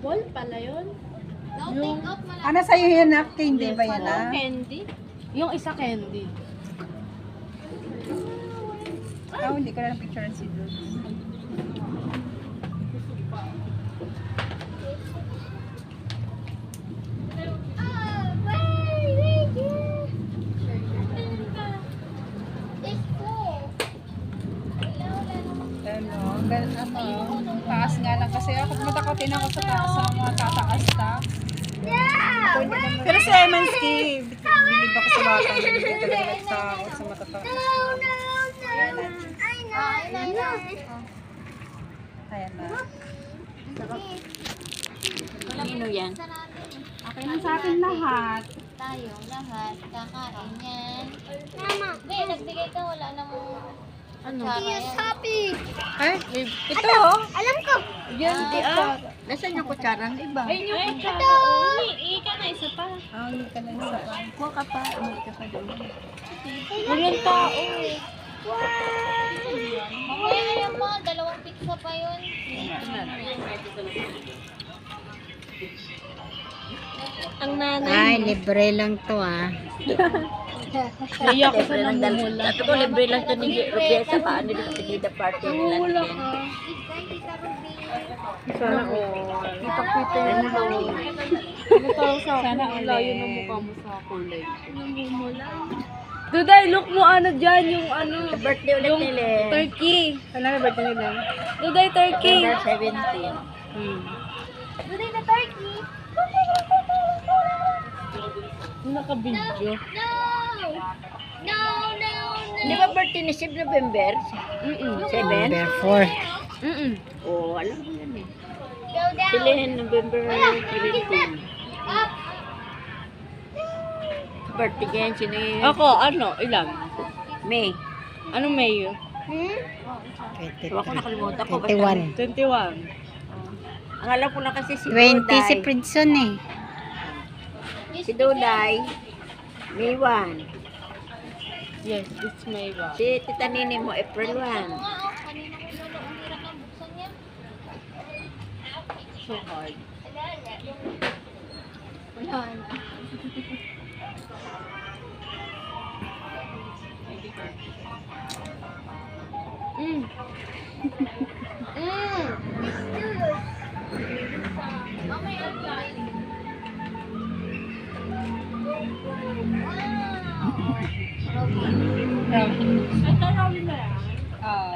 Ball pala yun. Yung, Ano sa'yo yan, Nak? Hindi ba yan, Yung ah? candy. Yung isa candy. Oh, hindi ko na picture si Dud. Taas nga lang kasi ako matakotin ako sa taas sa mga tataas ta. Pero si Emanski, bilib ako sa bata, hindi ko talaga sa matataas. Ayan na. Sino yan? Okay lang sa akin lahat. Tayong lahat kakain yan. Mama. Hindi, nagbigay ka. Wala namang Ano? happy. Ay, ito oh. Alam ko. Yan, Nasaan yung kutsarang iba? Ay, yung kutsara. Ika na, isa pa. Ah, hindi ka lang sa... Kuha ka pa. Umuwi ka pa doon. Walang tao. Mamaya ayan mo. 2 pizza pa yun. Ang nanay. Ay, libre lang to ah. Naiyak ko sa namumula. Sabi ko, libre lang to ni Rubiesa sa paano dito sa Pigida Party nila. Namumula ka. Sana all. Kita-kita yung layo. Ano sa Sana akin? all. Layo ng mukha mo sa kulay. Namumula. Duday, look mo ano dyan, yung ano. Birthday ulit Yung nila. turkey. Wala na birthday nila. Duday, turkey. November 17. Today na turkey. Naka-video. No! No, no, no. Di ba birthday ni Sib November? 7? November 4. Oo, alam mo yan eh. Go down. Sila yung November 17. Up. Birthday ganyan, sino yung Ako, ano, ilang? May. Anong May? So, ako nakalimutan ko. 21. 21. Ang alam ko lang kasi si 20 Duday. si Pridson eh. Si Duday. May 1. Yes, it's May ba? Si Tita Nini mo, April 1. Nga, oh. Kanina ko lolo. Ang hirap na buksan niya. So hard. Wala na. Mm. Ito, Ay, tarawin na yan. ah,